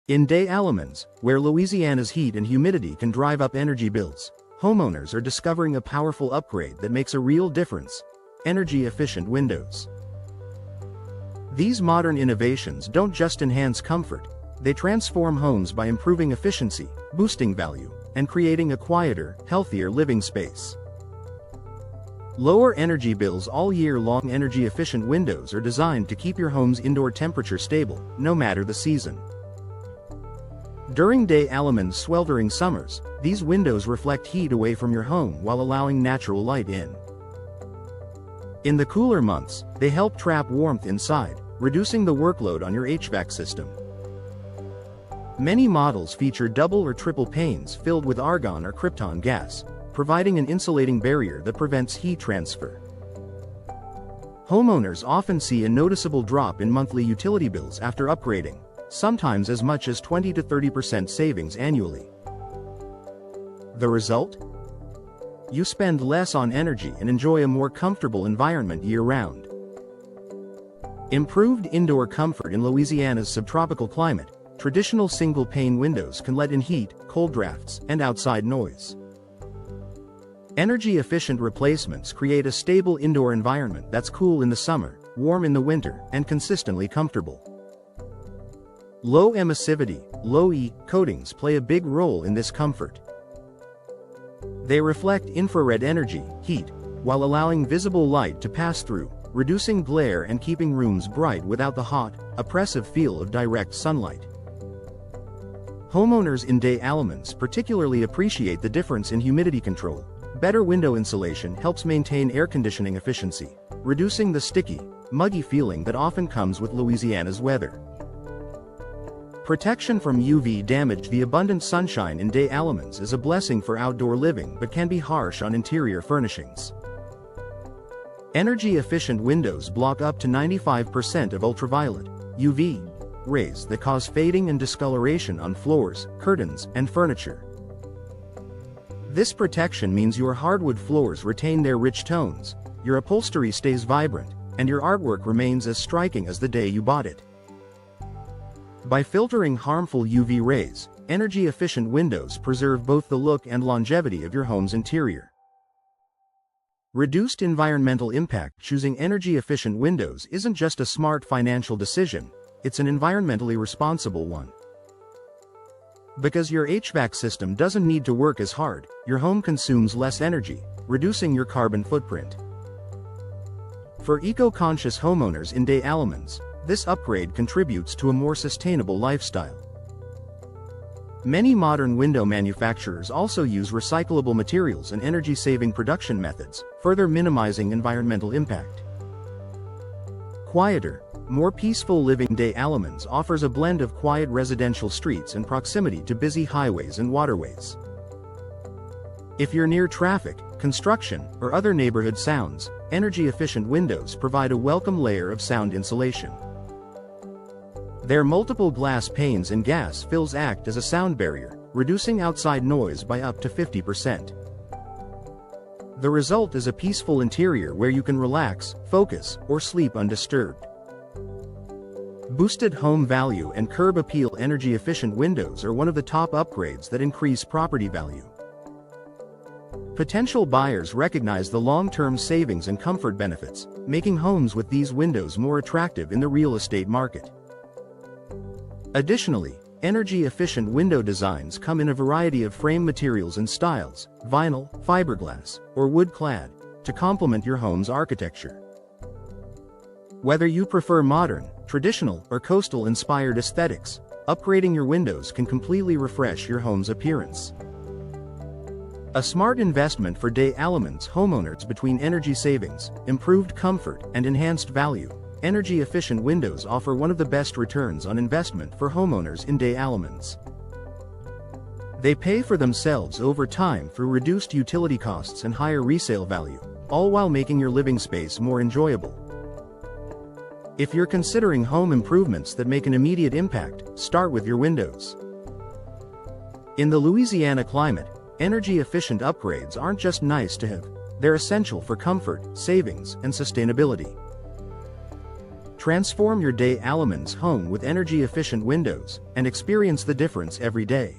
In Des Allemands, where Louisiana's heat and humidity can drive up energy bills, homeowners are discovering a powerful upgrade that makes a real difference: energy-efficient windows. These modern innovations don't just enhance comfort, they transform homes by improving efficiency, boosting value, and creating a quieter, healthier living space. Lower energy bills all year long. Energy-efficient windows are designed to keep your home's indoor temperature stable, no matter the season. During Des Allemands' sweltering summers, these windows reflect heat away from your home while allowing natural light in. In the cooler months, they help trap warmth inside, reducing the workload on your HVAC system. Many models feature double or triple panes filled with argon or krypton gas, providing an insulating barrier that prevents heat transfer. Homeowners often see a noticeable drop in monthly utility bills after upgrading, sometimes as much as 20 to 30% savings annually. The result? You spend less on energy and enjoy a more comfortable environment year-round. Improved indoor comfort. In Louisiana's subtropical climate, traditional single-pane windows can let in heat, cold drafts, and outside noise. Energy-efficient replacements create a stable indoor environment that's cool in the summer, warm in the winter, and consistently comfortable. Low emissivity, low E, coatings play a big role in this comfort. They reflect infrared energy, heat, while allowing visible light to pass through, reducing glare and keeping rooms bright without the hot, oppressive feel of direct sunlight. Homeowners in Des Allemands particularly appreciate the difference in humidity control. Better window insulation helps maintain air conditioning efficiency, reducing the sticky, muggy feeling that often comes with Louisiana's weather. Protection from UV damage. The abundant sunshine in Des Allemands is a blessing for outdoor living but can be harsh on interior furnishings. Energy-efficient windows block up to 95% of ultraviolet UV rays that cause fading and discoloration on floors, curtains, and furniture. This protection means your hardwood floors retain their rich tones, your upholstery stays vibrant, and your artwork remains as striking as the day you bought it. By filtering harmful UV rays, energy-efficient windows preserve both the look and longevity of your home's interior. Reduced environmental impact. Choosing energy-efficient windows isn't just a smart financial decision, it's an environmentally responsible one. Because your HVAC system doesn't need to work as hard, your home consumes less energy, reducing your carbon footprint. For eco-conscious homeowners in Des Allemands, this upgrade contributes to a more sustainable lifestyle. Many modern window manufacturers also use recyclable materials and energy-saving production methods, further minimizing environmental impact. Quieter, more peaceful living. Des Allemands offers a blend of quiet residential streets and proximity to busy highways and waterways. If you're near traffic, construction, or other neighborhood sounds, energy-efficient windows provide a welcome layer of sound insulation. Their multiple glass panes and gas fills act as a sound barrier, reducing outside noise by up to 50%. The result is a peaceful interior where you can relax, focus, or sleep undisturbed. Boosted home value and curb appeal. Energy-efficient windows are one of the top upgrades that increase property value. Potential buyers recognize the long-term savings and comfort benefits, making homes with these windows more attractive in the real estate market. Additionally, energy-efficient window designs come in a variety of frame materials and styles: vinyl, fiberglass, or wood-clad, to complement your home's architecture. Whether you prefer modern, traditional, or coastal-inspired aesthetics, upgrading your windows can completely refresh your home's appearance. A smart investment for Des Allemands homeowners. Between energy savings, improved comfort, and enhanced value, energy-efficient windows offer one of the best returns on investment for homeowners in Des Allemands. They pay for themselves over time through reduced utility costs and higher resale value, all while making your living space more enjoyable. If you're considering home improvements that make an immediate impact, start with your windows. In the Louisiana climate, energy-efficient upgrades aren't just nice to have, they're essential for comfort, savings, and sustainability. Transform your Des Allemands home with energy-efficient windows, and experience the difference every day.